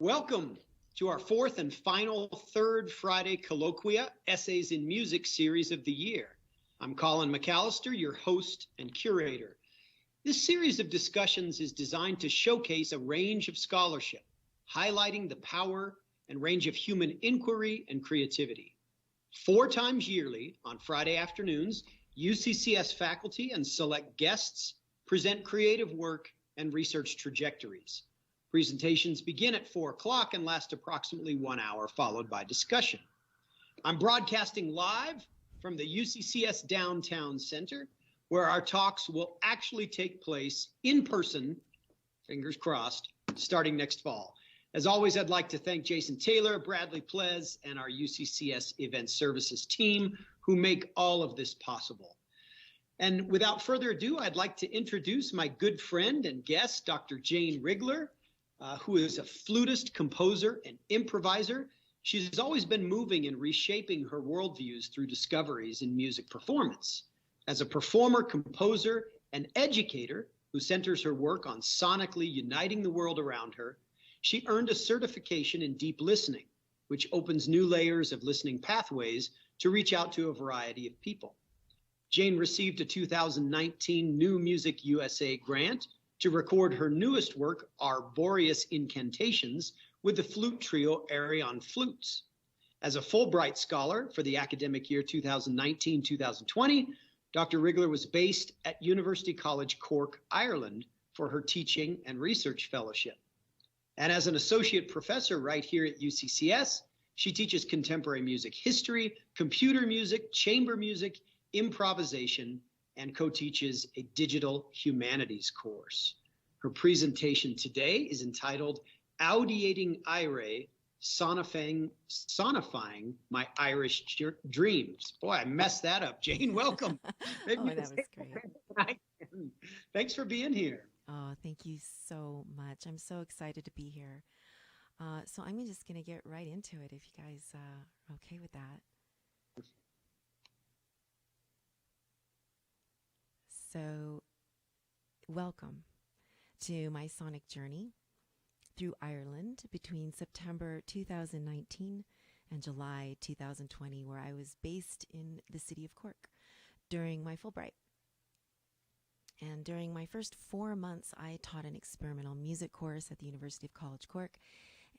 Welcome to our fourth and final Third Friday Colloquia Essays in Music series of the year. I'm Colin McAllister, your host and curator. This series of discussions is designed to showcase a range of scholarship, highlighting the power and range of human inquiry and creativity. 4 times yearly, on Friday afternoons, UCCS faculty and select guests present creative work and research trajectories. Presentations begin at 4 o'clock and last approximately 1 hour, followed by discussion. I'm broadcasting live from the UCCS Downtown Center, where our talks will actually take place in person, fingers crossed, starting next fall. As always, I'd like to thank Jason Taylor, Bradley Plez, and our UCCS Event Services team who make all of this possible. And without further ado, I'd like to introduce my good friend and guest, Dr. Jane Rigler, who is a flutist, composer, and improviser. She's always been moving and reshaping her worldviews through discoveries in music performance. As a performer, composer, and educator who centers her work on sonically uniting the world around her, she earned a certification in deep listening, which opens new layers of listening pathways to reach out to a variety of people. Jane received a 2019 New Music USA grant to record her newest work, Arboreous Incantations, with the flute trio Éire on flutes. As a Fulbright scholar for the academic year 2019-2020, Dr. Rigler was based at University College Cork, Ireland, for her teaching and research fellowship. And as an associate professor right here at UCCS, she teaches contemporary music history, computer music, chamber music, improvisation, and co-teaches a digital humanities course. Her presentation today is entitled Audiating Éire, Sonifying My Irish Dreams. Boy, I messed that up. Jane, welcome. That was great. Thanks for being here. Oh, thank you so much. I'm so excited to be here. So I'm just going to get right into it if you guys are okay with that. So, welcome to my sonic journey through Ireland between September 2019 and July 2020, where I was based in the city of Cork during my Fulbright. And during my first 4 months, I taught an experimental music course at the University of College Cork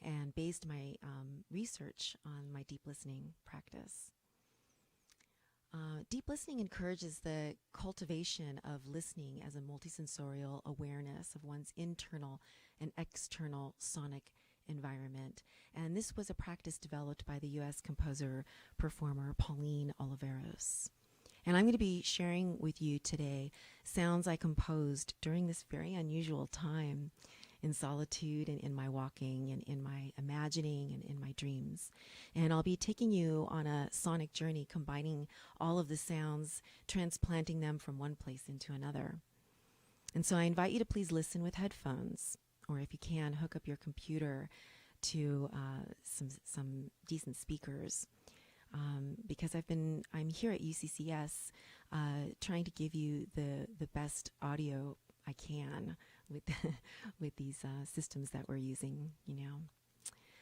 and based my research on my deep listening practice. Deep listening encourages the cultivation of listening as a multisensorial awareness of one's internal and external sonic environment. And this was a practice developed by the U.S. composer-performer Pauline Oliveros. And I'm going to be sharing with you today sounds I composed during this very unusual time in solitude and in my walking and in my imagining and in my dreams. And I'll be taking you on a sonic journey, combining all of the sounds, transplanting them from one place into another. And so I invite you to please listen with headphones, or if you can, hook up your computer to some decent speakers. Because I'm here at UCCS trying to give you the best audio I can with with these systems that we're using,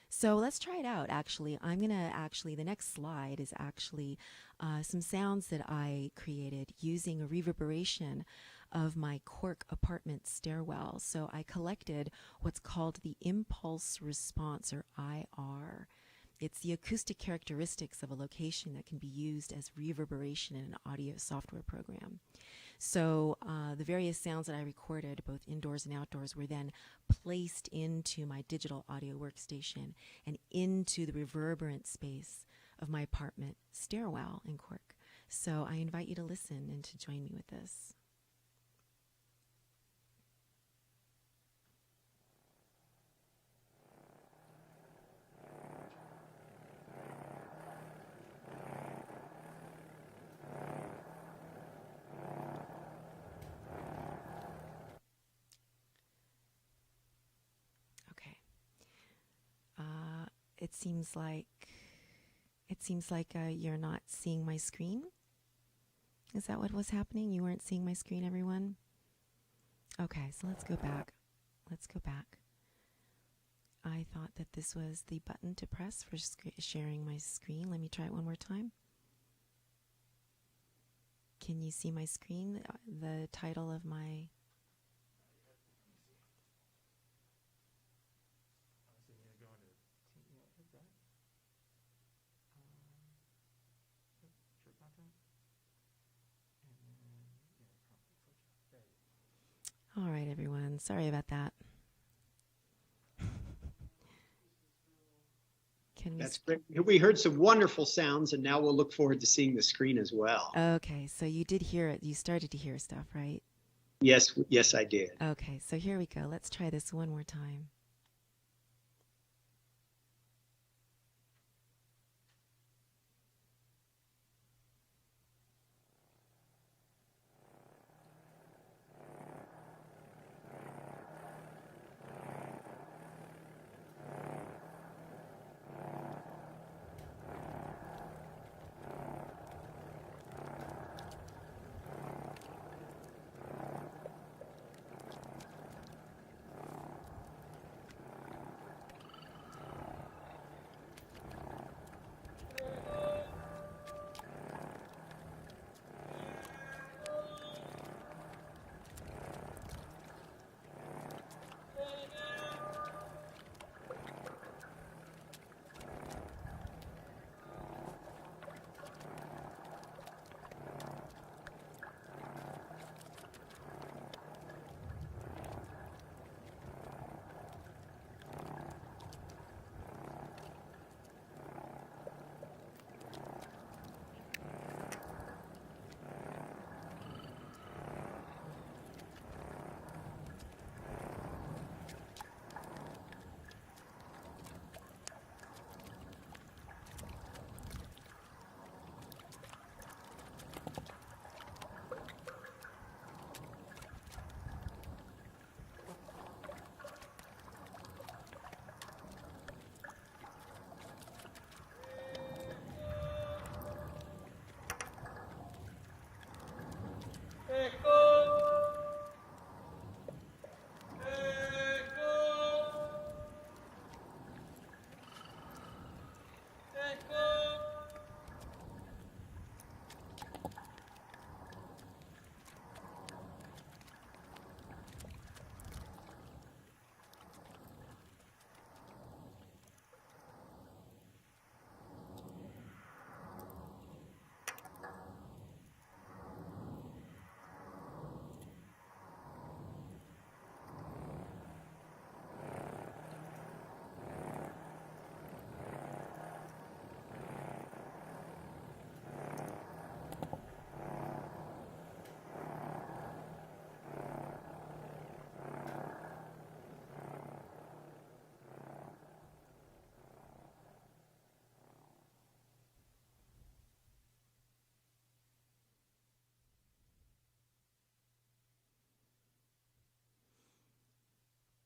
So let's try it out. Actually, the next slide is actually some sounds that I created using a reverberation of my Cork apartment stairwell. So I collected what's called the impulse response, or IR. It's the acoustic characteristics of a location that can be used as reverberation in an audio software program. So the various sounds that I recorded, both indoors and outdoors, were then placed into my digital audio workstation and into the reverberant space of my apartment stairwell in Cork. So I invite you to listen and to join me with this. It seems like you're not seeing my screen. Is that what was happening? You weren't seeing my screen, everyone? Okay, so let's go back. I thought that this was the button to press for sharing my screen. Let me try it one more time. Can you see my screen? The title of my... All right, everyone. Sorry about that. That's great. We heard some wonderful sounds, and now we'll look forward to seeing the screen as well. Okay, so you did hear it. You started to hear stuff, right? Yes, I did. Okay, so here we go. Let's try this one more time.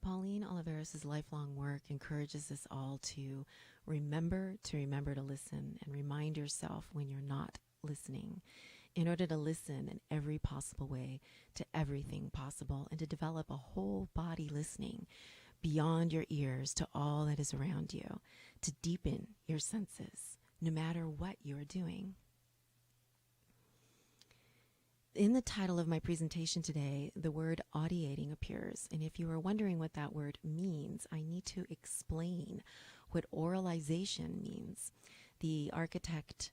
Pauline Oliveros' lifelong work encourages us all to remember to listen and remind yourself when you're not listening, in order to listen in every possible way to everything possible and to develop a whole body listening beyond your ears to all that is around you, to deepen your senses no matter what you're doing. In the title of my presentation today, the word audiating appears. And if you are wondering what that word means, I need to explain what oralization means. The architect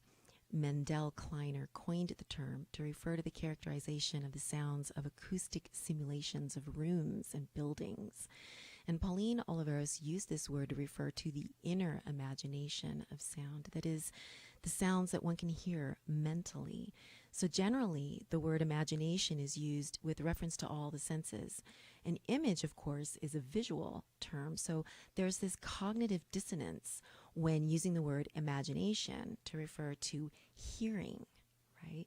Mendel Kleiner coined the term to refer to the characterization of the sounds of acoustic simulations of rooms and buildings. And Pauline Oliveros used this word to refer to the inner imagination of sound, that is, the sounds that one can hear mentally. So generally, the word imagination is used with reference to all the senses. An image, of course, is a visual term, so there's this cognitive dissonance when using the word imagination to refer to hearing, right?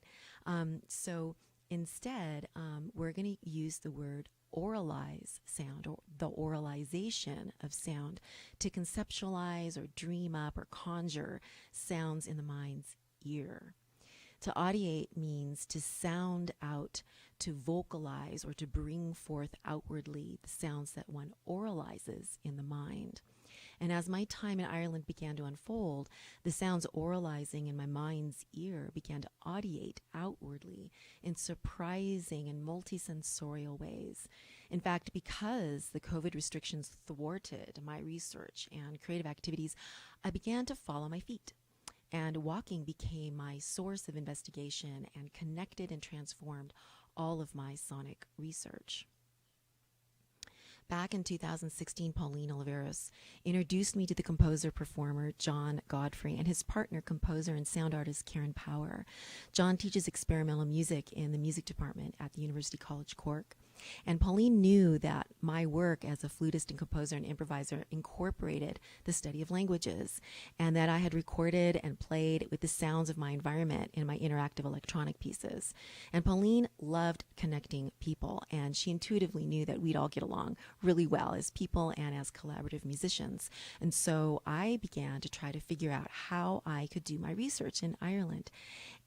So instead, we're going to use the word oralize sound, or the oralization of sound, to conceptualize or dream up or conjure sounds in the mind's ear. To audiate means to sound out, to vocalize, or to bring forth outwardly the sounds that one oralizes in the mind. And as my time in Ireland began to unfold, the sounds oralizing in my mind's ear began to audiate outwardly in surprising and multisensorial ways. In fact, because the COVID restrictions thwarted my research and creative activities, I began to fall on my feet. And walking became my source of investigation and connected and transformed all of my sonic research. Back in 2016, Pauline Oliveros introduced me to the composer-performer John Godfrey and his partner, composer and sound artist Karen Power. John teaches experimental music in the music department at the University College Cork. And Pauline knew that my work as a flutist and composer and improviser incorporated the study of languages, and that I had recorded and played with the sounds of my environment in my interactive electronic pieces. And Pauline loved connecting people, and she intuitively knew that we'd all get along really well as people and as collaborative musicians. And so I began to try to figure out how I could do my research in Ireland.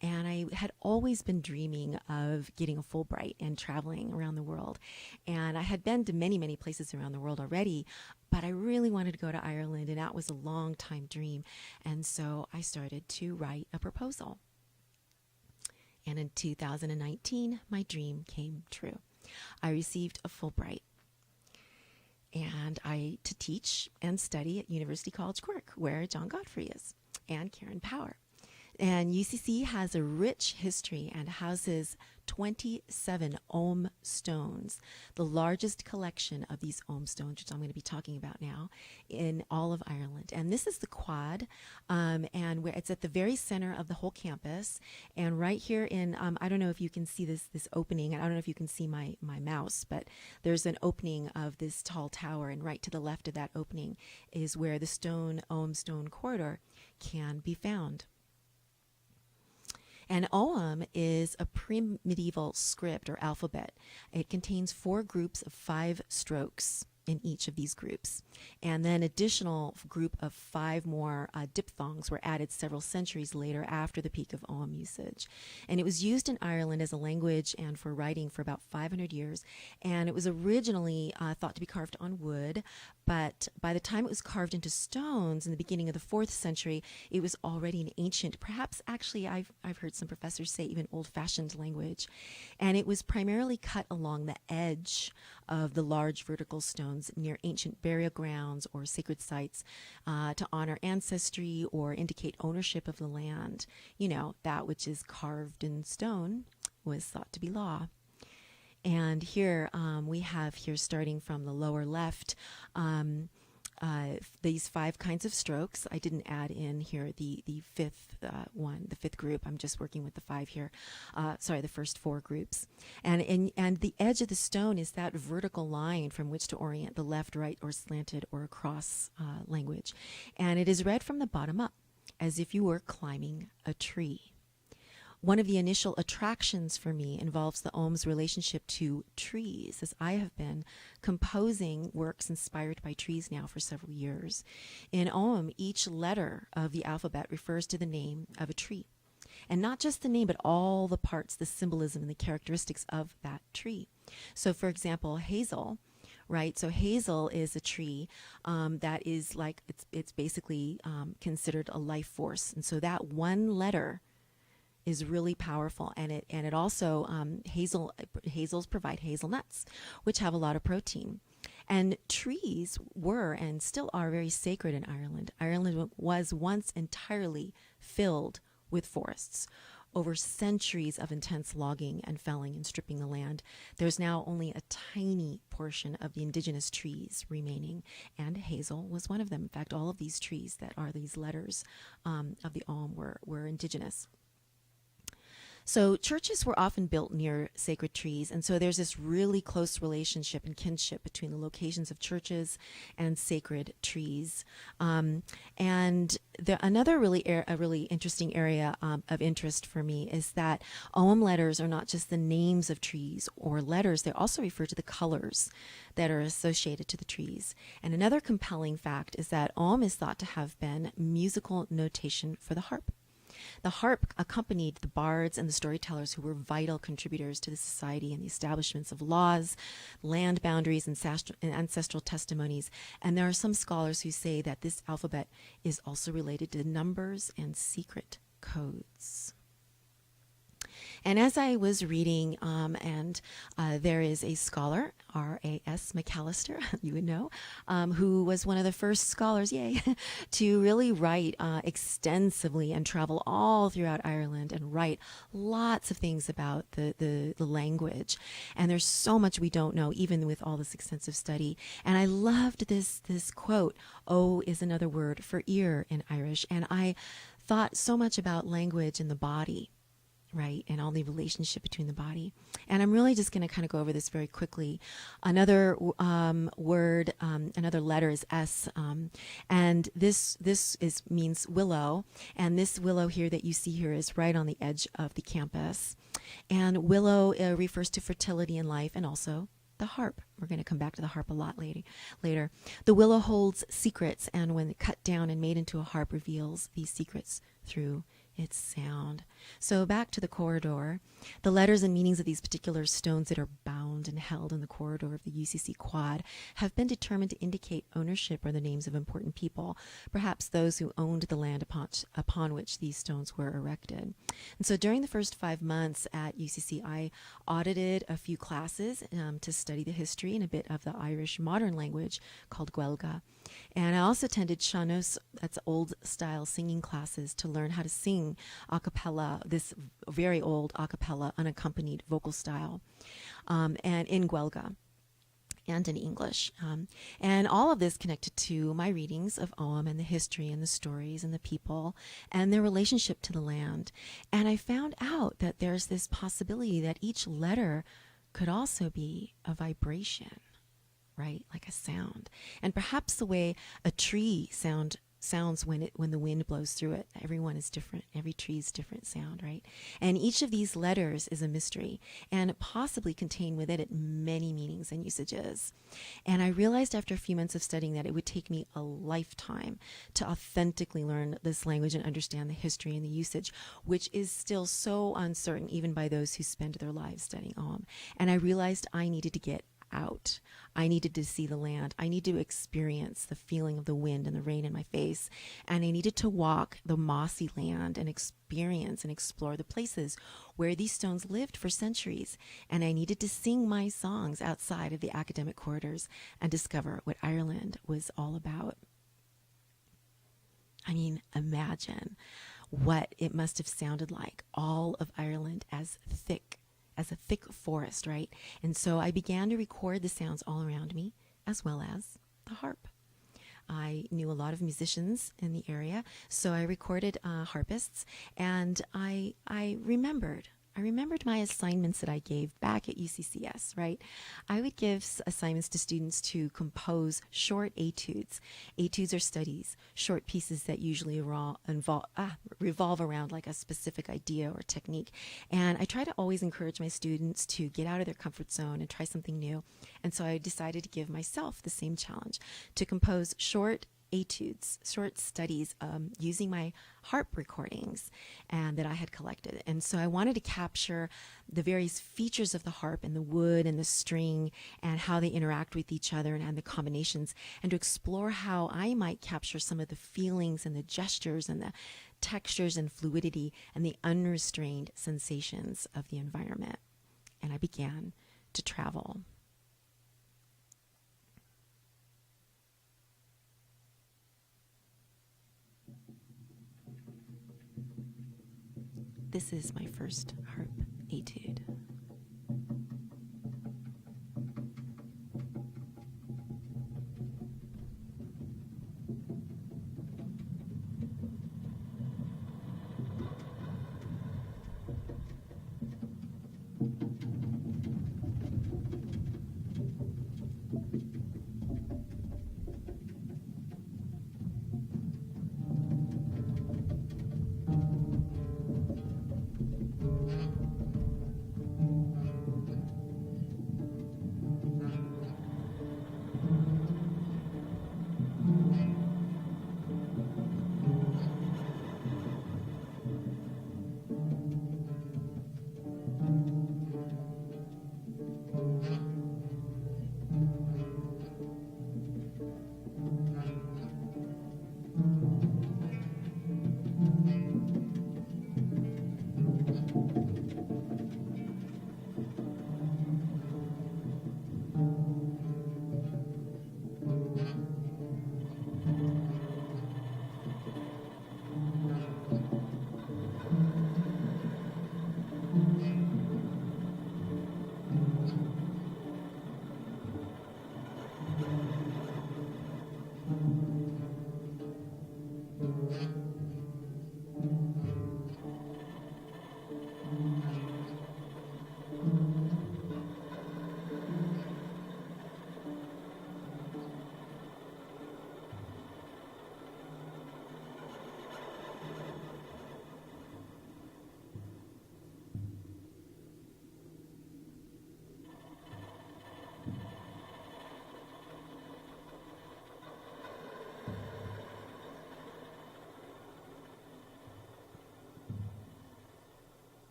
And I had always been dreaming of getting a Fulbright and traveling around the world. And I had been to many, many places around the world already, but I really wanted to go to Ireland, and that was a long time dream. And so I started to write a proposal. And in 2019, my dream came true. I received a Fulbright. And to teach and study at University College Cork, where John Godfrey is, and Karen Power. And UCC has a rich history and houses 27 Ogham stones, the largest collection of these Ogham stones, which I'm going to be talking about now, in all of Ireland. And this is the quad, and where it's at the very center of the whole campus. And right here in, I don't know if you can see this opening, and I don't know if you can see my mouse, but there's an opening of this tall tower, and right to the left of that opening is where the Ogham stone corridor can be found. And Ogham is a pre-medieval script or alphabet. It contains 4 groups of 5 strokes in each of these groups. And then additional group of 5 more diphthongs were added several centuries later after the peak of Ogham usage. And it was used in Ireland as a language and for writing for about 500 years. And it was originally thought to be carved on wood, but by the time it was carved into stones in the beginning of the 4th century, it was already an ancient, perhaps actually I've heard some professors say even old-fashioned language. And it was primarily cut along the edge of the large vertical stones near ancient burial grounds or sacred sites to honor ancestry or indicate ownership of the land. You know, that which is carved in stone was thought to be law. And here we have here, starting from the lower left, these 5 kinds of strokes. I didn't add in here the 5th group. I'm just working with the 5 here. The first 4 groups. And the edge of the stone is that vertical line from which to orient the left, right, or slanted or across language. And it is read from the bottom up, as if you were climbing a tree. One of the initial attractions for me involves the Oghams' relationship to trees, as I have been composing works inspired by trees now for several years. In Ogham, each letter of the alphabet refers to the name of a tree. And not just the name, but all the parts, the symbolism and the characteristics of that tree. So, for example, hazel, right? So hazel is a tree that is like, it's basically considered a life force. And so that one letter is really powerful, and it also hazels provide hazelnuts, which have a lot of protein. And trees were and still are very sacred in Ireland. Ireland was once entirely filled with forests. Over centuries of intense logging and felling and stripping the land, there's now only a tiny portion of the indigenous trees remaining, and hazel was one of them. In fact, all of these trees that are these letters of the Ogham were indigenous. So churches were often built near sacred trees, and so there's this really close relationship and kinship between the locations of churches and sacred trees. Another really interesting area of interest for me is that Ogham letters are not just the names of trees or letters, they also refer to the colors that are associated to the trees. And another compelling fact is that Ogham is thought to have been musical notation for the harp. The harp accompanied the bards and the storytellers who were vital contributors to the society and the establishments of laws, land boundaries, and ancestral testimonies. And there are some scholars who say that this alphabet is also related to numbers and secret codes. And as I was reading, there is a scholar, R.A.S. McAllister, you would know, who was one of the first scholars, yay, to really write extensively and travel all throughout Ireland and write lots of things about the language. And there's so much we don't know, even with all this extensive study. And I loved this quote, "O is another word for ear in Irish." And I thought so much about language and the body, right, and all the relationship between the body. And I'm really just going to kind of go over this very quickly. Another word, another letter is S, and this means willow. And this willow here that you see here is right on the edge of the campus. And willow refers to fertility in life and also the harp. We're going to come back to the harp a lot later. The willow holds secrets, and when cut down and made into a harp, reveals these secrets through its sound. So back to the corridor. The letters and meanings of these particular stones that are bound and held in the corridor of the UCC quad have been determined to indicate ownership or the names of important people, perhaps those who owned the land upon which these stones were erected. And so during the first 5 months at UCC, I audited a few classes to study the history and a bit of the Irish modern language called Gaeilge. And I also attended Shanos, that's old style singing classes, to learn how to sing a cappella, this very old a cappella unaccompanied vocal style, and in Gaeilge and in English. And all of this connected to my readings of Ogham and the history and the stories and the people and their relationship to the land. And I found out that there's this possibility that each letter could also be a vibration, right? Like a sound. And perhaps the way a tree sounds when the wind blows through it. Everyone is different. Every tree is different sound, right? And each of these letters is a mystery and possibly contain within it many meanings and usages. And I realized after a few months of studying that it would take me a lifetime to authentically learn this language and understand the history and the usage, which is still so uncertain even by those who spend their lives studying Ogham. And I realized I needed to get out. I needed to see the land. I needed to experience the feeling of the wind and the rain in my face. And I needed to walk the mossy land and experience and explore the places where these stones lived for centuries. And I needed to sing my songs outside of the academic corridors and discover what Ireland was all about. I mean, imagine what it must have sounded like, all of Ireland as a thick forest, right? And so I began to record the sounds all around me, as well as the harp. I knew a lot of musicians in the area, so I recorded harpists, and I remembered my assignments that I gave back at UCCS, right? I would give assignments to students to compose short etudes. Etudes are studies, short pieces that usually revolve around like a specific idea or technique. And I try to always encourage my students to get out of their comfort zone and try something new. And so I decided to give myself the same challenge, to compose short etudes, short studies using my harp recordings and that I had collected. And so I wanted to capture the various features of the harp and the wood and the string and how they interact with each other and the combinations, and to explore how I might capture some of the feelings and the gestures and the textures and fluidity and the unrestrained sensations of the environment. And I began to travel. This is my first harp etude.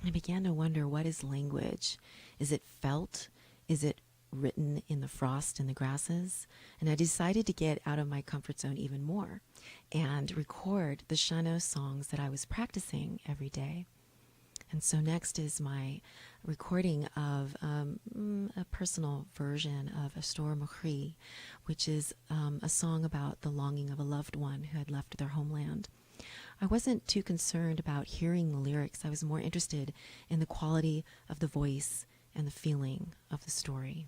I began to wonder, what is language? Is it felt? Is it written in the frost and the grasses? And I decided to get out of my comfort zone even more and record the Shanos songs that I was practicing every day. And so next is my recording of a personal version of Astor Mccree, which is a song about the longing of a loved one who had left their homeland. I wasn't too concerned about hearing the lyrics. I was more interested in the quality of the voice and the feeling of the story.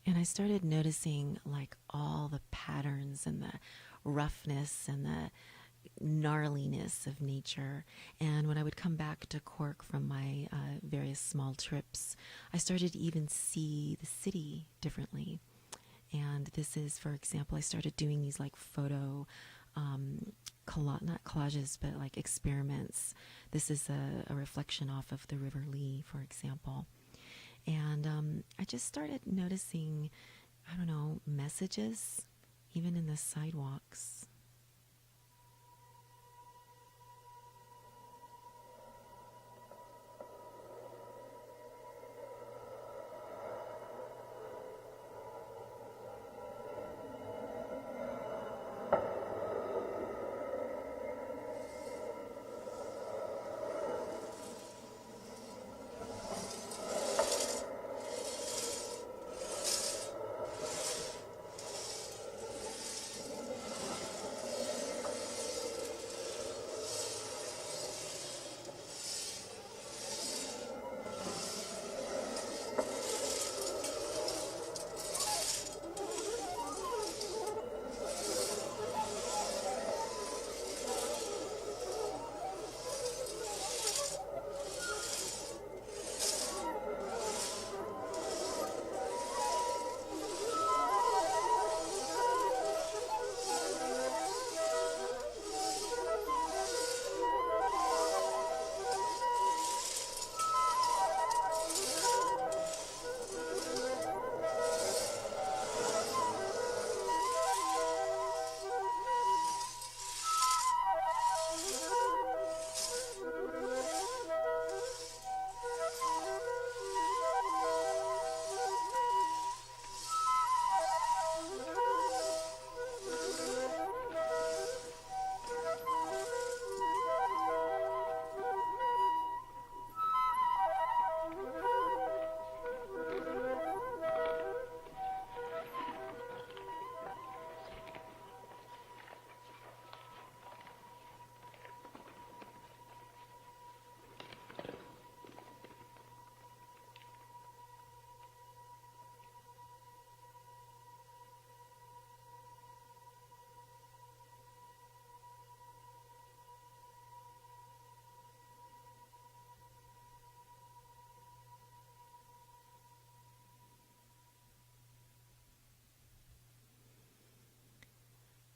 And I started noticing like all the patterns and the roughness and the gnarliness of nature. And when I would come back to Cork from my various small trips, I started to even see the city differently. And this is, for example, I started doing these like photo, not collages, but like experiments. This is a reflection off of the River Lee, for example. And I just started noticing, I don't know, messages, even in the sidewalks.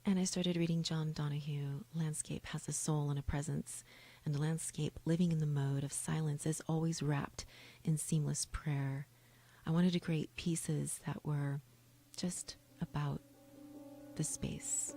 And I started reading John Donahue. Landscape has a soul and a presence, and the landscape, living in the mode of silence, is always wrapped in seamless prayer. I wanted to create pieces that were just about the space.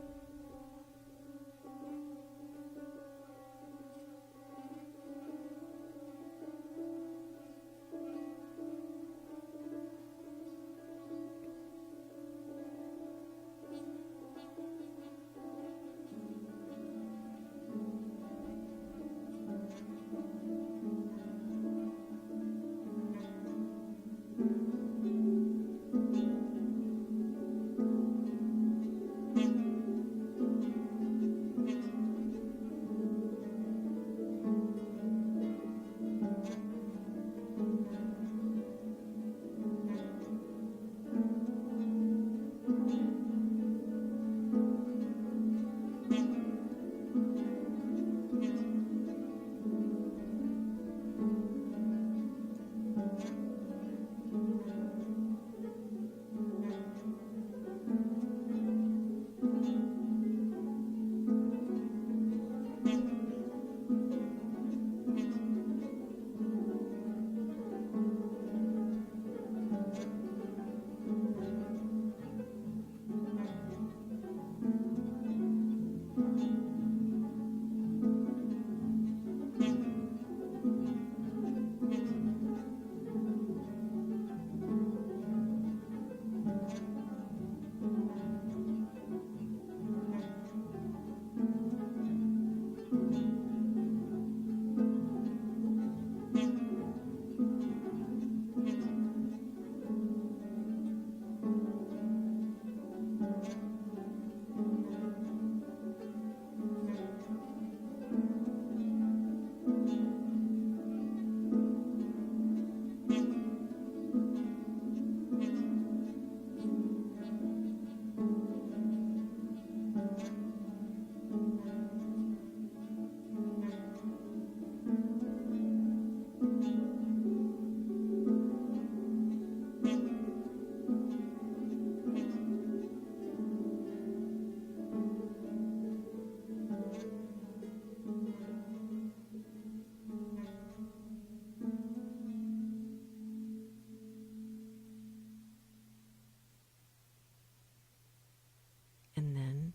And then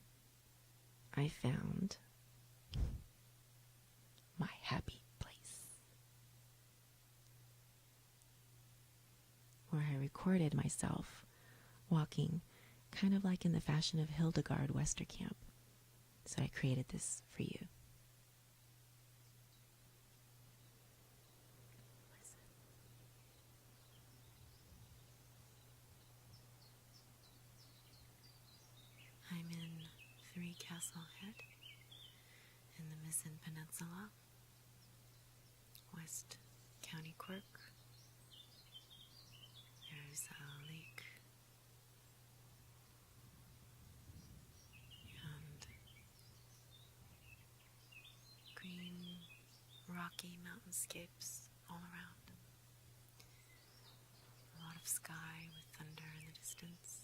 I found my happy place, where I recorded myself walking, kind of like in the fashion of Hildegard Westerkamp. So I created this for you. I'm in Three Castle Head in the Mizen Peninsula, West County Cork. There's a lake and green, rocky mountainscapes all around. A lot of sky with thunder in the distance.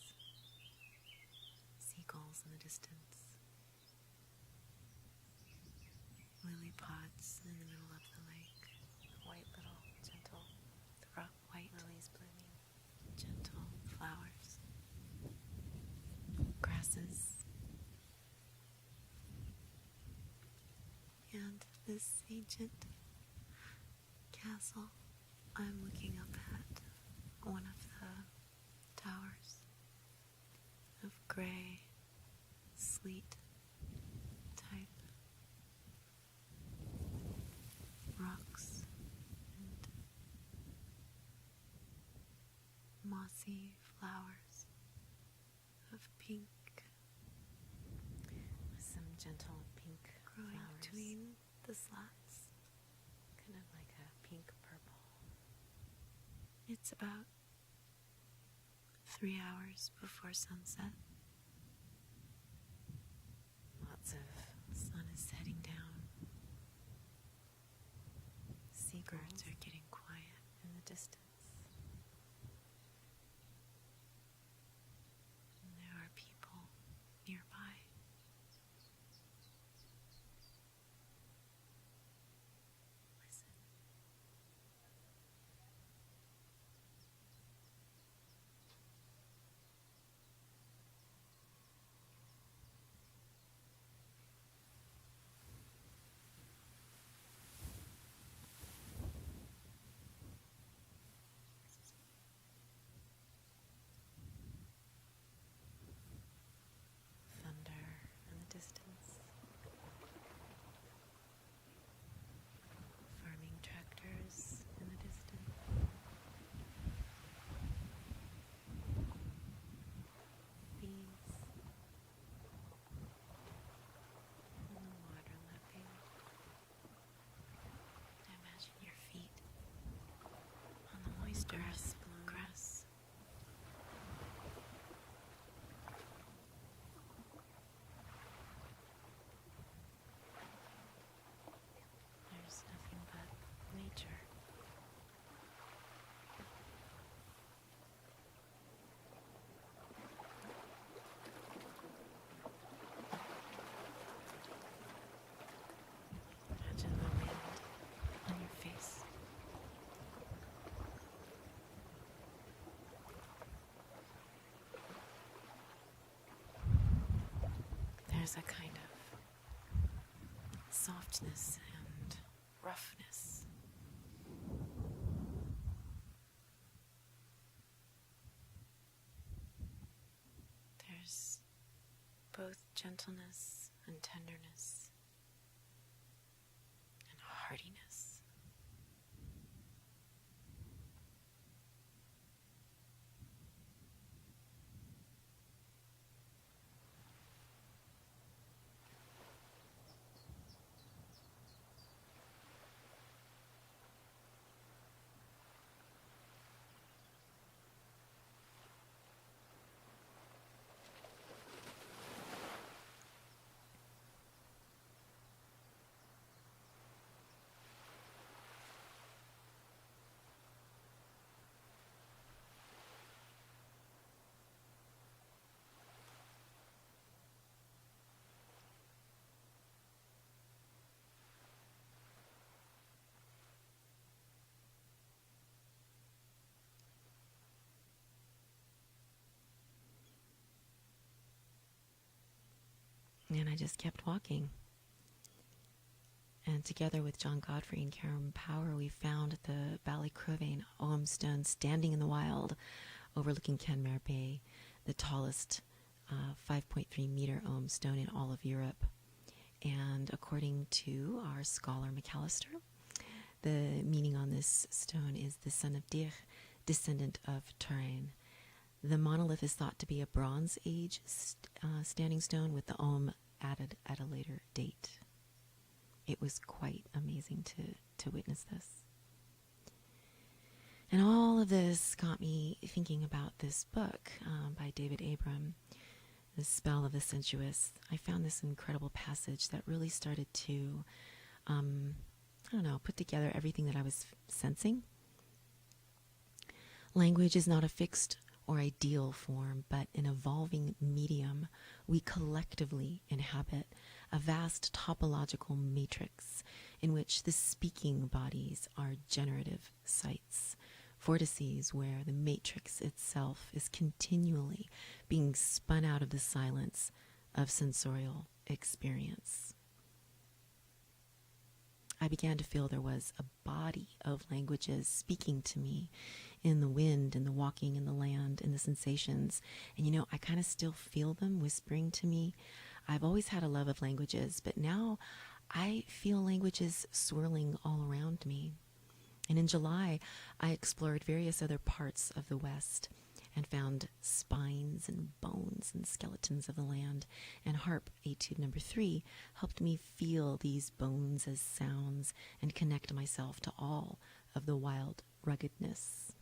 Seagulls in the distance, lily pods in the middle of the lake, white little gentle white lilies blooming, gentle flowers, grasses, and this ancient castle I'm looking up at, one of the towers of gray sleet type rocks and mossy flowers of pink with some gentle pink growing flowers between the slats, kind of like a pink purple. It's about 3 hours before sunset. Lots of sun is setting down. Seabirds are getting quiet in the distance. And there are people nearby. grass blooms. There's nothing but nature. Imagine the wind on your face. There's a kind of softness and roughness. There's both gentleness and tenderness and hardiness. And I just kept walking. And together with John Godfrey and Karen Power, we found the Ballycrovain Ogham Stone standing in the wild, overlooking Kenmare Bay, the tallest 5.3 meter Ogham stone in all of Europe. And according to our scholar McAllister, the meaning on this stone is the son of Éire, descendant of Touraine. The monolith is thought to be a Bronze Age standing stone with the Ogham added at a later date. It was quite amazing to witness this. And all of this got me thinking about this book by David Abram, The Spell of the Sensuous. I found this incredible passage that really started to, put together everything that I was sensing. Language is not a fixed or ideal form, but an evolving medium. We collectively inhabit a vast topological matrix in which the speaking bodies are generative sites, vortices where the matrix itself is continually being spun out of the silence of sensorial experience. I began to feel there was a body of languages speaking to me in the wind, in the walking, in the land, in the sensations. And I kind of still feel them whispering to me. I've always had a love of languages, but now I feel languages swirling all around me. And in July, I explored various other parts of the West and found spines and bones and skeletons of the land. And Harp Etude No. 3 helped me feel these bones as sounds and connect myself to all of the wild ruggedness.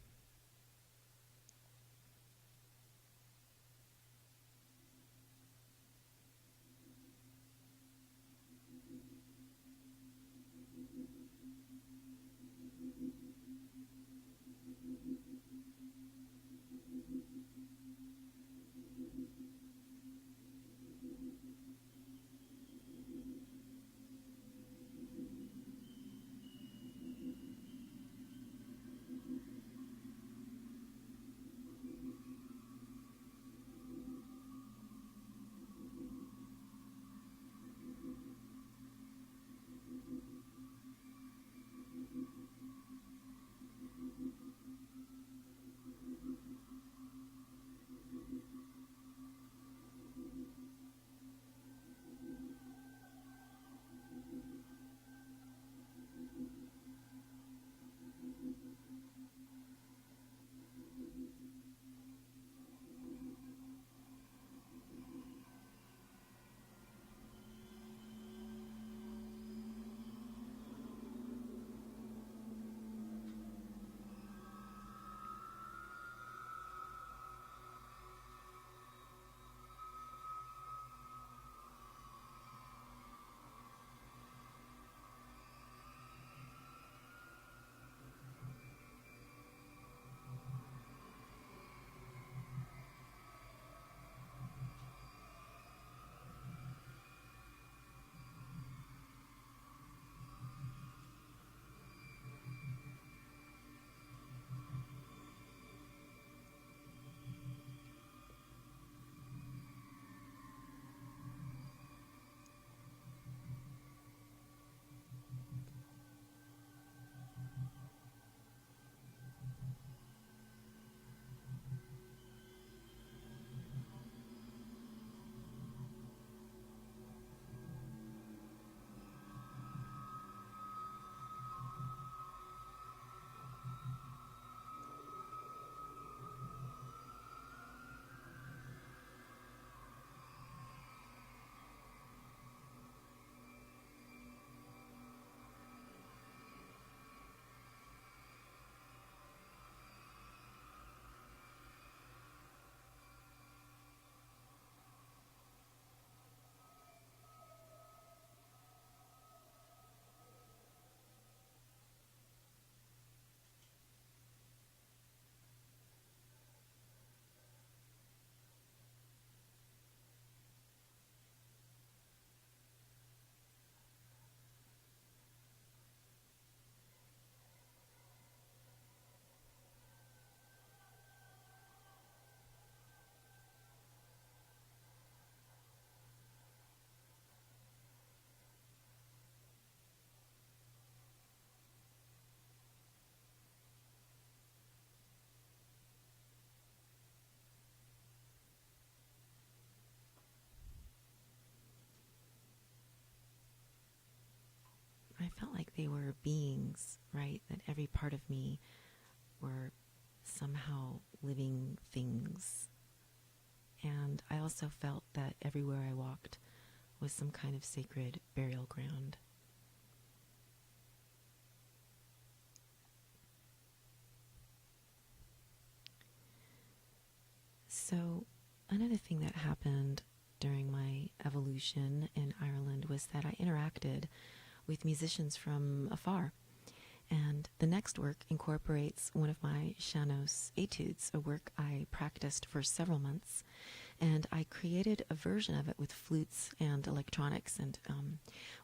they were beings, right? That every part of me were somehow living things. And I also felt that everywhere I walked was some kind of sacred burial ground. So another thing that happened during my evolution in Ireland was that I interacted with musicians from afar. And the next work incorporates one of my Shanos etudes, a work I practiced for several months. And I created a version of it with flutes and electronics. And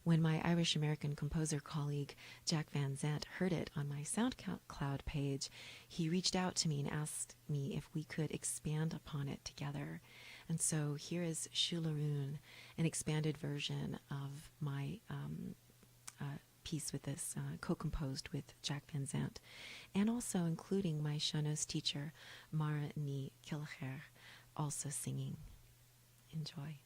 when my Irish-American composer colleague, Jack Van Zandt, heard it on my SoundCloud page, he reached out to me and asked me if we could expand upon it together. And so here is Shularoon, an expanded version of my piece with this, co-composed with Jack Van Zandt, and also including my Shanos teacher, Mara Ní Kilcher, also singing. Enjoy.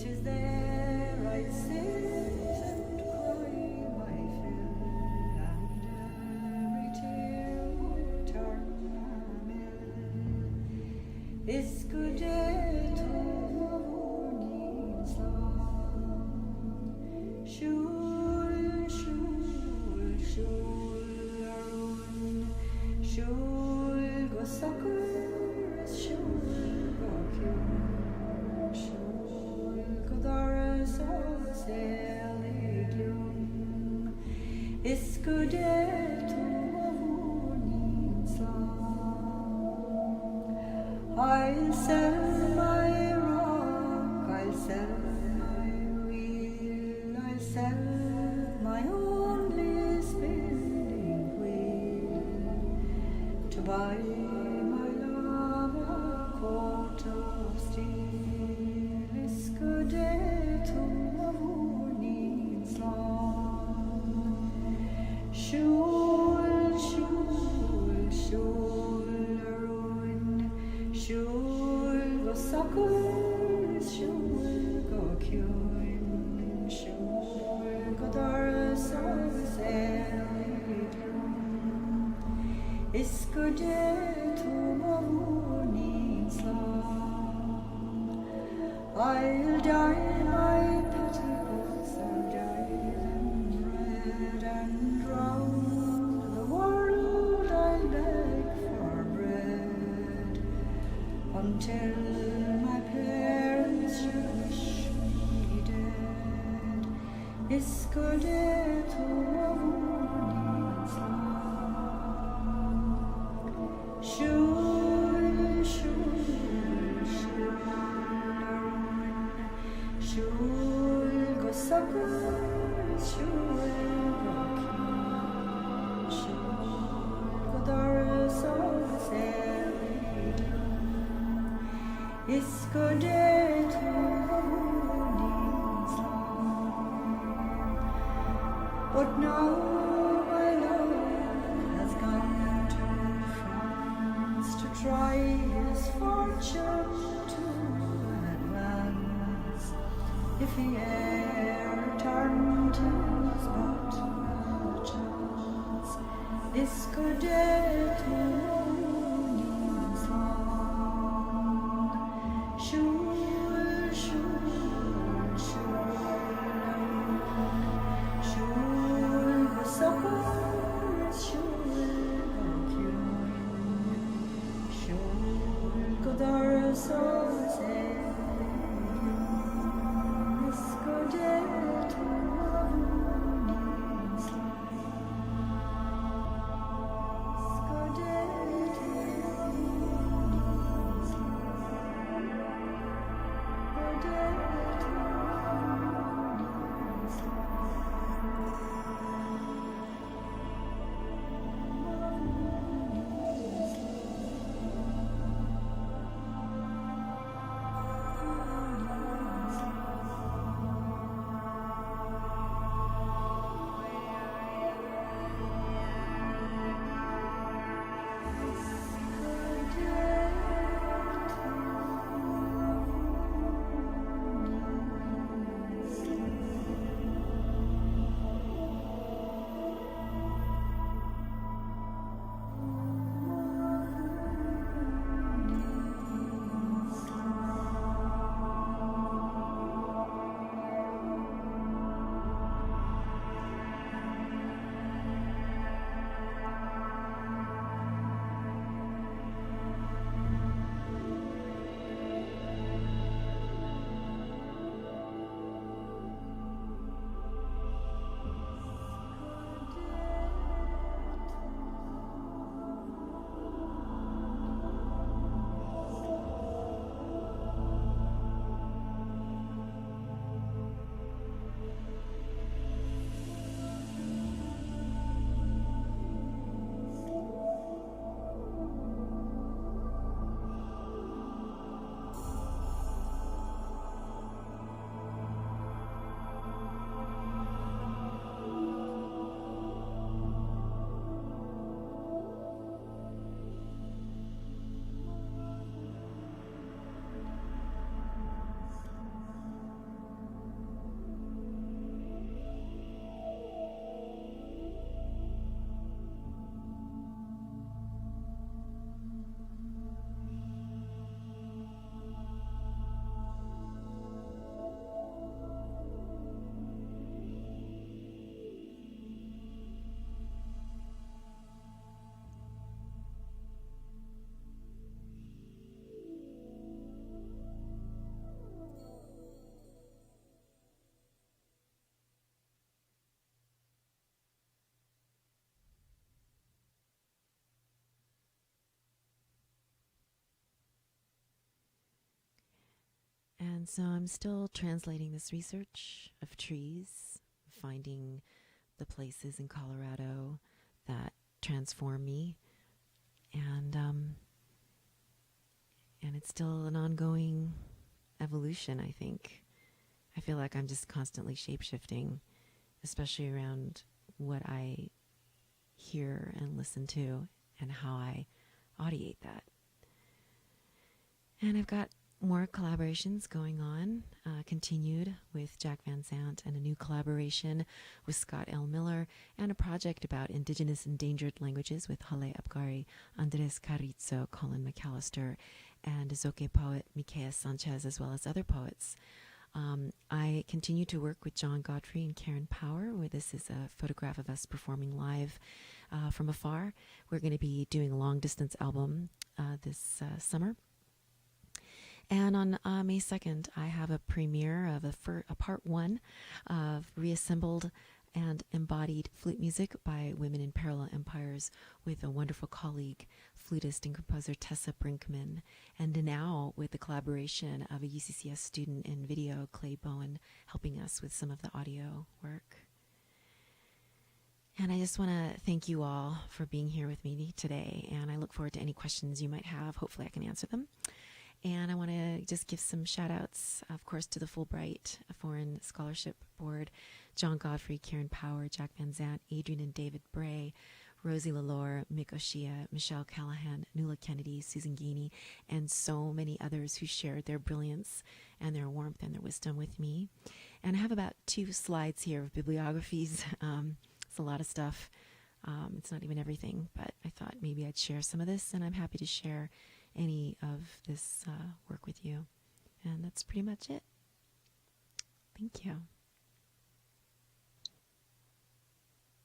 It is there I sit and cry my fill, and every tear would turn a mill. Iskudeto mornings long, shul, shul, shul, arun, shul, go sucker, shul, go kyun, shul, go daras, all seliglum, iskudeto mornings long. I'll sell my rock, I'll sell my wheel, I'll sell my only spinning wheel to buy my love a coat of steel. Iskudeto mornings long, shul, shul, shul, shul, go suckers, shul, go kyun, shul, go daras, seliglum, iskudeto mornings long. I'll dye my petticoats, I'll dye them red, and round the world I'll beg for bread, until my parents shall wish me dead. Iskudeto mornings long, shul, shul, shul, arun, shul, go suckers, shul, go kyun, shul, go daras, all seliglum, iskudeto mornings long. But now my love has gone to France to try his fortune to advance. If he e'er returned, 'tis but a chance. Iskudeto mornings long, shul, shul, shul, shul, go suckers, shul, go kyun, shul, go daras, all seliglum, iskudeto mornings long, iskudeto mornings long, iskudeto mornings long. And so I'm still translating this research of trees, finding the places in Colorado that transform me. And it's still an ongoing evolution, I think. I feel like I'm just constantly shape-shifting, especially around what I hear and listen to and how I audiate that. And I've got more collaborations going on, continued with Jack Van Zandt, and a new collaboration with Scott L. Miller, and a project about indigenous endangered languages with Hale Abgari, Andres Carrizo, Colin McAllister, and Zoque poet Miquea Sanchez, as well as other poets. I continue to work with John Godfrey and Karen Power, where this is a photograph of us performing live from afar. We're going to be doing a long-distance album this summer. And on May 2nd, I have a premiere of a part one of reassembled and embodied flute music by Women in Parallel Empires with a wonderful colleague, flutist and composer Tessa Brinkman, and now with the collaboration of a UCCS student in video, Clay Bowen, helping us with some of the audio work. And I just want to thank you all for being here with me today, and I look forward to any questions you might have. Hopefully I can answer them. And I want to just give some shout-outs, of course, to the Fulbright Foreign Scholarship Board, John Godfrey, Karen Power, Jack Van Zandt, Adrian and David Bray, Rosie Lalore, Mick Oshia, Michelle Callahan, Nuala Kennedy, Susan Gainey, and so many others who shared their brilliance and their warmth and their wisdom with me. And I have about 2 slides here of bibliographies. It's a lot of stuff. It's not even everything, but I thought maybe I'd share some of this, and I'm happy to share any of this work with you. And that's pretty much it. Thank you.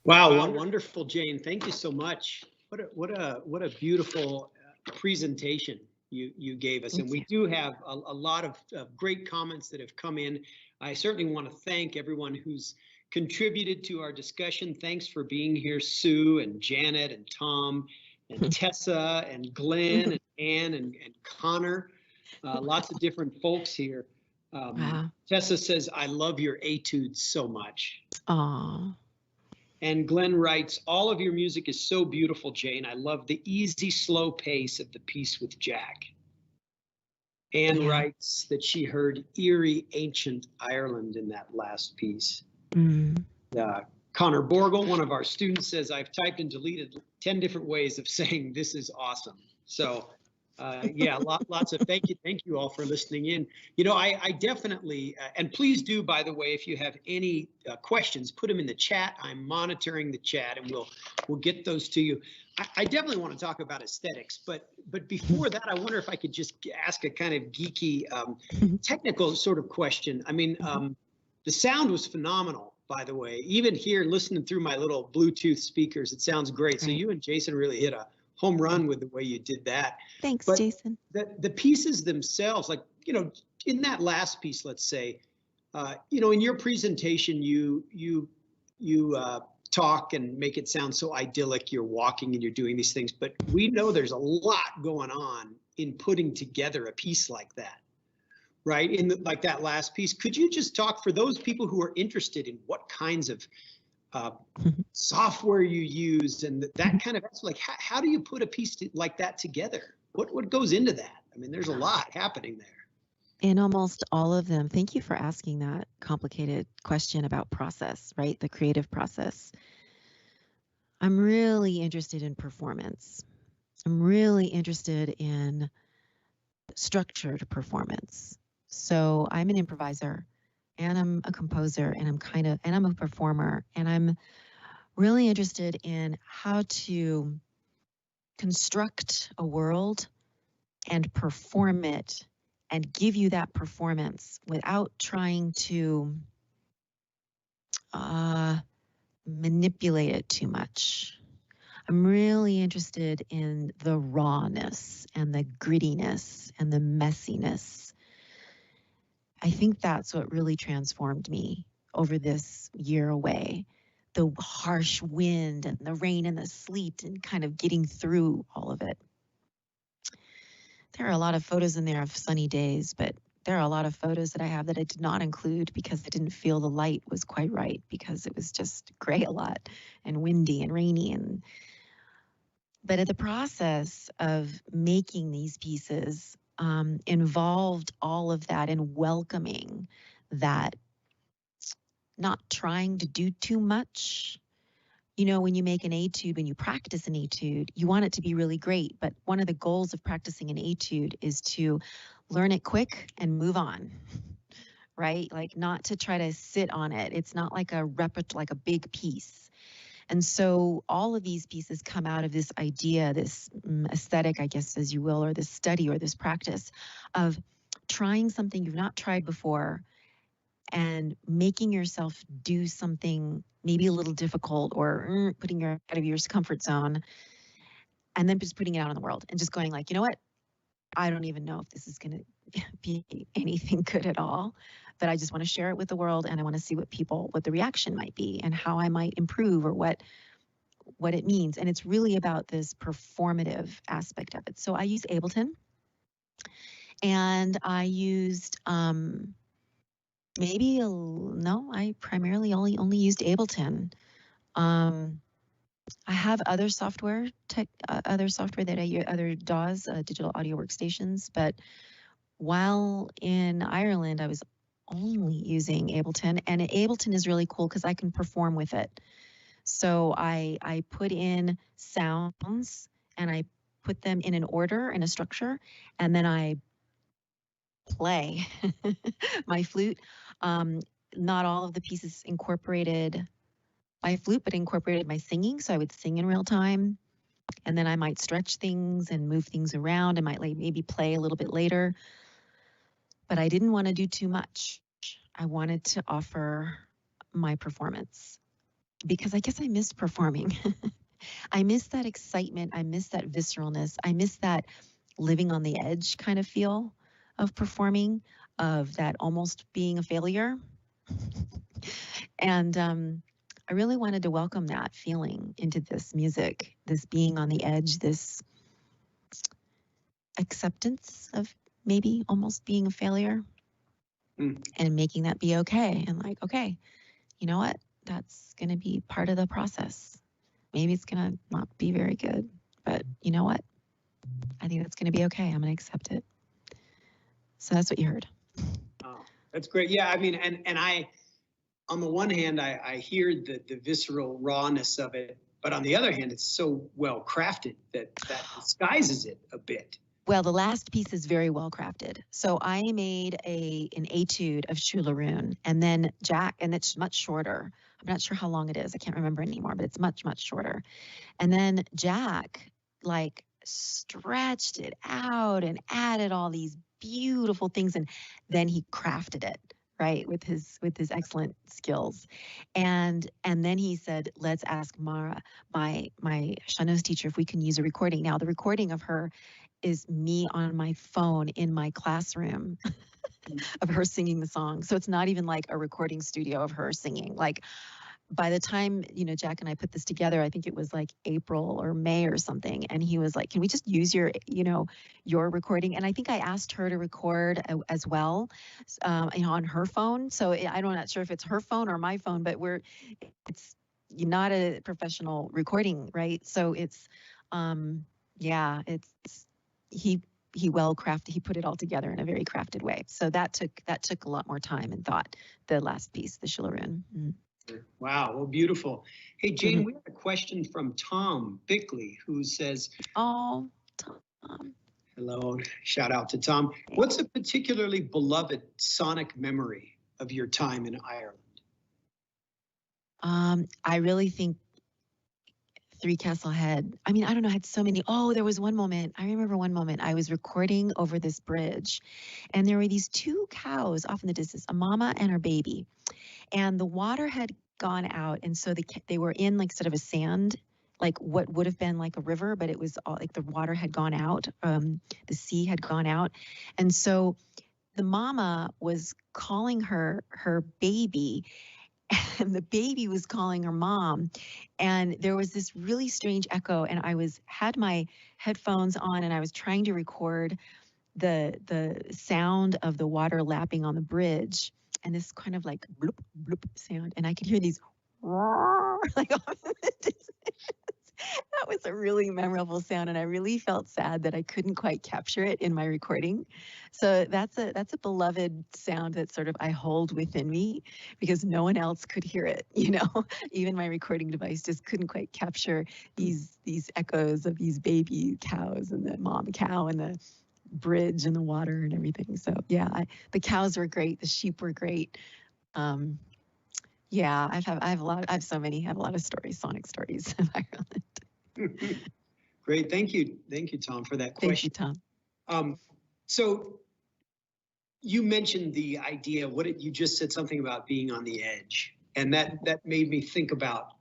Wow, wonderful, Jane. Thank you so much. What a beautiful presentation you gave us. And we do have a lot of great comments that have come in. I certainly want to thank everyone who's contributed to our discussion. Thanks for being here, Sue and Janet and Tom and Tessa and Glenn and Ann and Connor. Lots of different folks here. Wow. Tessa says, I love your etudes so much. Aww. And Glenn writes, all of your music is so beautiful, Jane. I love the easy, slow pace of the piece with Jack. Anne writes that she heard Éire, ancient Ireland in that last piece. Connor Borgle, one of our students, says, I've typed and deleted 10 different ways of saying this is awesome. So yeah, lots of thank you all for listening in. You know, I definitely, and please do, by the way, if you have any questions, put them in the chat. I'm monitoring the chat and we'll get those to you. I definitely want to talk about aesthetics, but before that, I wonder if I could just ask a kind of geeky, technical sort of question. I mean, the sound was phenomenal, by the way. Even here, listening through my little Bluetooth speakers, it sounds great. So you and Jason really hit a home run with the way you did that. Thanks, but Jason. The pieces themselves, like, you know, in that last piece, let's say, you know, in your presentation, you talk and make it sound so idyllic. You're walking and you're doing these things, but we know there's a lot going on in putting together a piece like that, right? Like that last piece. Could you just talk for those people who are interested in what kinds of software you use and that kind of, like, how do you put a piece like that together? What goes into that? I mean, there's a lot happening there. In almost all of them. Thank you for asking that complicated question about process, right? The creative process. I'm really interested in performance. I'm really interested in structured performance. So I'm an improviser and I'm a composer and I'm a performer, and I'm really interested in how to construct a world and perform it and give you that performance without trying to manipulate it too much. I'm really interested in the rawness and the grittiness and the messiness. I think that's what really transformed me over this year away. The harsh wind and the rain and the sleet and kind of getting through all of it. There are a lot of photos in there of sunny days, but there are a lot of photos that I have that I did not include because I didn't feel the light was quite right, because it was just gray a lot and windy and rainy. But the process of making these pieces involved all of that, and welcoming that, not trying to do too much. You know, when you make an etude, when you practice an etude, you want it to be really great. But one of the goals of practicing an etude is to learn it quick and move on, right? Like, not to try to sit on it. It's not like like a big piece. And so all of these pieces come out of this idea, this aesthetic, I guess, as you will, or this study or this practice of trying something you've not tried before and making yourself do something maybe a little difficult, or putting you out of your comfort zone, and then just putting it out in the world and just going like, you know what? I don't even know if this is going to be anything good at all, but I just want to share it with the world, and I want to see what the reaction might be and how I might improve, or what it means. And it's really about this performative aspect of it. So I use Ableton, and I used I primarily only used Ableton. I have other software that I use, other DAWs, digital audio workstations, but while in Ireland, I was only using Ableton, and Ableton is really cool because I can perform with it. So I put in sounds, and I put them in an order, in a structure, and then I play my flute. Not all of the pieces incorporated my flute, but incorporated my singing. So I would sing in real time, and then I might stretch things and move things around. I might maybe play a little bit later, but I didn't want to do too much. I wanted to offer my performance, because I guess I missed performing. I miss that excitement. I miss that visceralness. I miss that living on the edge kind of feel of performing, of that almost being a failure. And I really wanted to welcome that feeling into this music, this being on the edge, this acceptance of maybe almost being a failure, and making that be okay. And like, okay, you know what? That's going to be part of the process. Maybe it's going to not be very good, but you know what? I think that's going to be okay. I'm going to accept it. So that's what you heard. Oh, that's great. Yeah, I mean, and I, on the one hand, I hear the visceral rawness of it, but on the other hand, it's so well crafted that disguises it a bit. Well, the last piece is very well crafted. So I made an etude of Shularoon, and then Jack, and it's much shorter. I'm not sure how long it is. I can't remember anymore, but it's much, much shorter. And then Jack like stretched it out and added all these beautiful things, and then he crafted it, right, with his excellent skills. And then he said, let's ask Mara, my Shanos teacher, if we can use a recording. Now, the recording of her is me on my phone in my classroom of her singing the song. So it's not even like a recording studio of her singing. Like, by the time, Jack and I put this together, I think it was like April or May or something. And he was like, can we just use your recording? And I think I asked her to record as well, on her phone. So I'm not sure if it's her phone or my phone, but it's not a professional recording, right? So it's, he well crafted. He put it all together in a very crafted way. So that took a lot more time and thought. The last piece, the Shularoon. Mm-hmm. Wow, well, beautiful. Hey, Jane, we have a question from Tom Bickley, who says, oh, Tom. Hello, shout out to Tom. What's a particularly beloved sonic memory of your time in Ireland? I really think Three Castle Head. I mean, I don't know, I had so many. Oh, there was one moment. I remember one moment. I was recording over this bridge, and there were these two cows off in the distance, a mama and her baby. And the water had gone out, and so they were in like sort of a sand, like what would have been like a river, but it was all like the water had gone out, the sea had gone out. And so the mama was calling her baby, and the baby was calling her mom. And there was this really strange echo, and I had my headphones on, and I was trying to record the sound of the water lapping on the bridge, and this kind of like bloop bloop sound, and I could hear these like off in the distance. That was a really memorable sound, and I really felt sad that I couldn't quite capture it in my recording. So that's a beloved sound that sort of I hold within me because no one else could hear it. Even my recording device just couldn't quite capture these echoes of these baby cows and the mom cow and the bridge and the water and everything. So yeah, the cows were great, the sheep were great. Yeah, I have a lot of stories, sonic stories of Ireland. Great, thank you, Tom, for that question. Thank you, Tom. So you mentioned the idea. You just said something about being on the edge, and that made me think about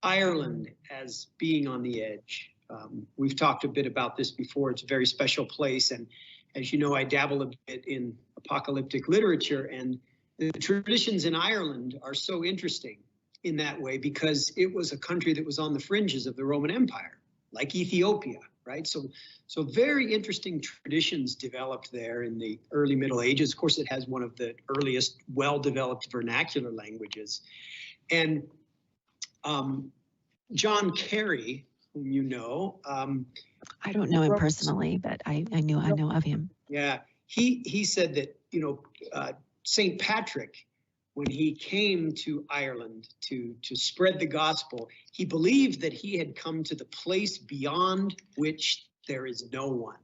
Ireland as being on the edge. We've talked a bit about this before. It's a very special place, and as you know, I dabble a bit in apocalyptic literature, and the traditions in Ireland are so interesting in that way because it was a country that was on the fringes of the Roman Empire, like Ethiopia, right? So very interesting traditions developed there in the early Middle Ages. Of course, it has one of the earliest well-developed vernacular languages. And John Carey, whom you know. I don't know him personally, but I know of him. Yeah, he said that, St. Patrick, when he came to Ireland to spread the gospel, he believed that he had come to the place beyond which there is no one.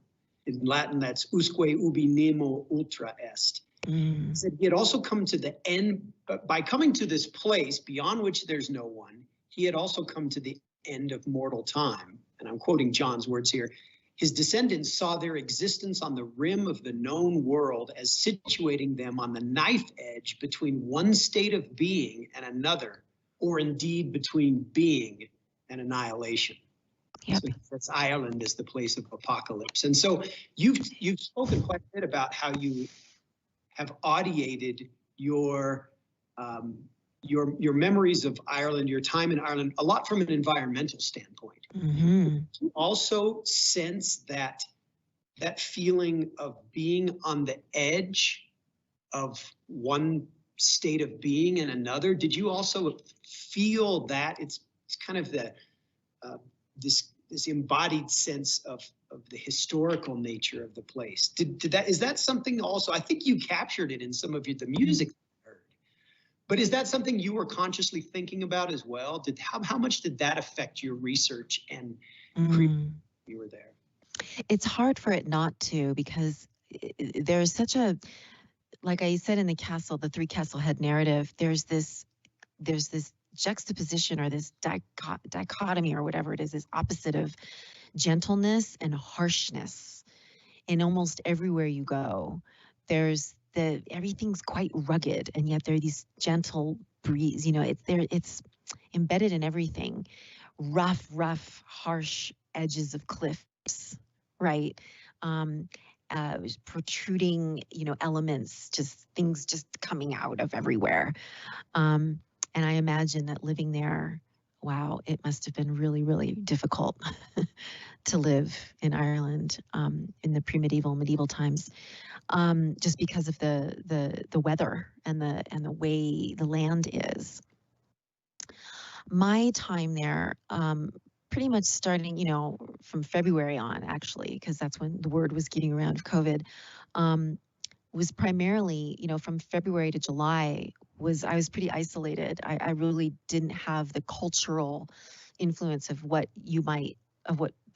In Latin, that's usque ubi nemo ultra est. He said he had also come to the end, but by coming to this place beyond which there's no one, he had also come to the end of mortal time. And I'm quoting John's words here. His descendants saw their existence on the rim of the known world as situating them on the knife edge between one state of being and another, or indeed between being and annihilation. Yep. So that's Ireland as the place of apocalypse. And so you've spoken quite a bit about how you have audiated your memories of Ireland, your time in Ireland, a lot from an environmental standpoint. Mm-hmm. You also sense that feeling of being on the edge of one state of being and another. Did you also feel that it's kind of the this embodied sense of the historical nature of the place? Is that something also? I think you captured it in some of the music. But is that something you were consciously thinking about as well? How much did that affect your research and creativity when you were there? It's hard for it not to, because there's such a, like I said in the Three Castle Head narrative, there's this juxtaposition or this dichotomy or whatever it is, this opposite of gentleness and harshness in almost everywhere you go. Everything's quite rugged, and yet there are these gentle breeze. It's embedded in everything. Rough, harsh edges of cliffs, right? Protruding, elements, things coming out of everywhere. And I imagine that living there, wow, it must have been really, really difficult to live in Ireland in the medieval times. Just because of the weather and the way the land is. My time there, pretty much starting, from February on, actually, because that's when the word was getting around of COVID, was primarily, from February to July, I was pretty isolated. I really didn't have the cultural influence of what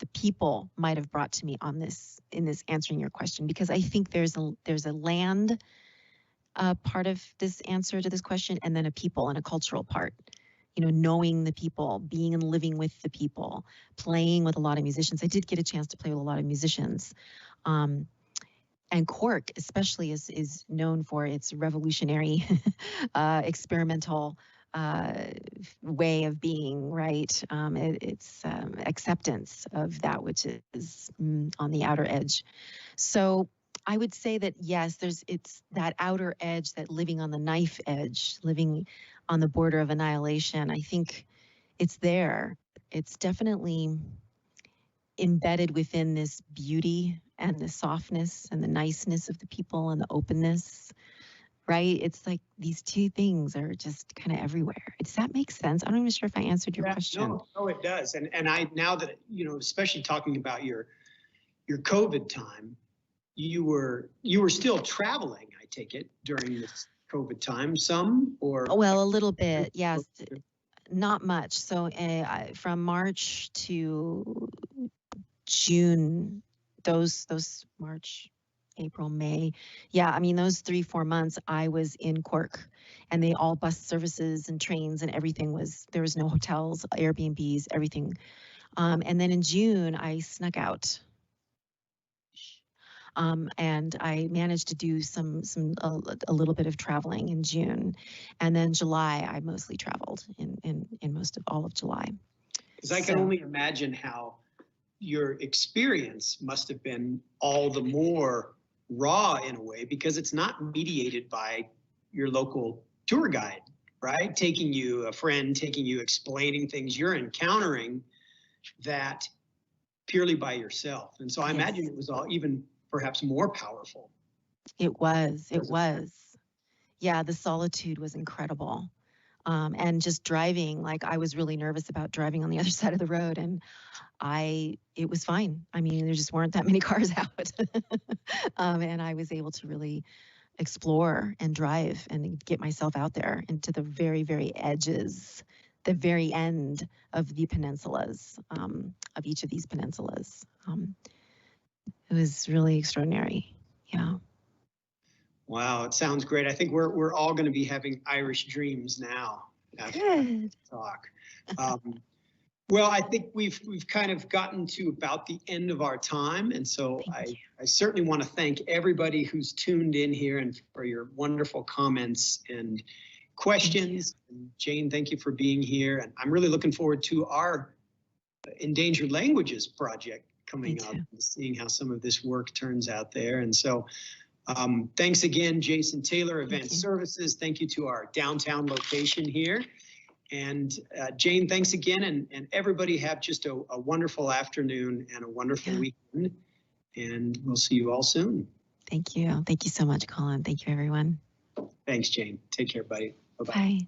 the people might have brought to me in this answering your question, because I think there's a land part of this answer to this question, and then a people and a cultural part. Knowing the people, being and living with the people, playing with a lot of musicians. I did get a chance to play with a lot of musicians. And Cork especially is known for its revolutionary, experimental way of being, right? It's acceptance of that which is on the outer edge. So I would say that yes, it's that outer edge, that living on the knife edge, living on the border of annihilation. I think it's there. It's definitely embedded within this beauty and the softness and the niceness of the people and the openness, right? It's like these two things are just kind of everywhere. Does that make sense? I'm not even sure if I answered your question. No, it does. And I, now that, especially talking about your COVID time, you were still traveling, I take it, during this COVID time, some or? Well, a little bit, yes. Not much. So from March to June, those March, April, May. Yeah, I mean, those 3-4 months I was in Cork, and all bus services and trains and everything there was no hotels, Airbnbs, everything. And then in June, I snuck out. And I managed to do a little bit of traveling in June, and then July I mostly traveled in most of all of July. Because I can only imagine how your experience must have been all the more raw in a way, because it's not mediated by your local tour guide, right? Taking you, explaining things. You're encountering that purely by yourself, and so I imagine it was all even perhaps more powerful. It was. Yeah, the solitude was incredible. And just driving, like I was really nervous about driving on the other side of the road, and it was fine. I mean, there just weren't that many cars out. And I was able to really explore and drive and get myself out there into the very, very edges, the very end of the peninsulas, of each of these peninsulas. It was really extraordinary. Yeah. Wow, it sounds great. I think we're all going to be having Irish dreams now after the talk. Well, I think we've kind of gotten to about the end of our time, and so I certainly want to thank everybody who's tuned in here and for your wonderful comments and questions. And Jane, thank you for being here, and I'm really looking forward to our Endangered Languages project coming up and seeing how some of this work turns out there. And so thanks again, Jason Taylor, Event Services. Thank you to our downtown location here. And Jane, thanks again. And everybody have just a wonderful afternoon and a wonderful weekend. And we'll see you all soon. Thank you. Thank you so much, Colin. Thank you, everyone. Thanks, Jane. Take care, buddy. Bye-bye. Bye.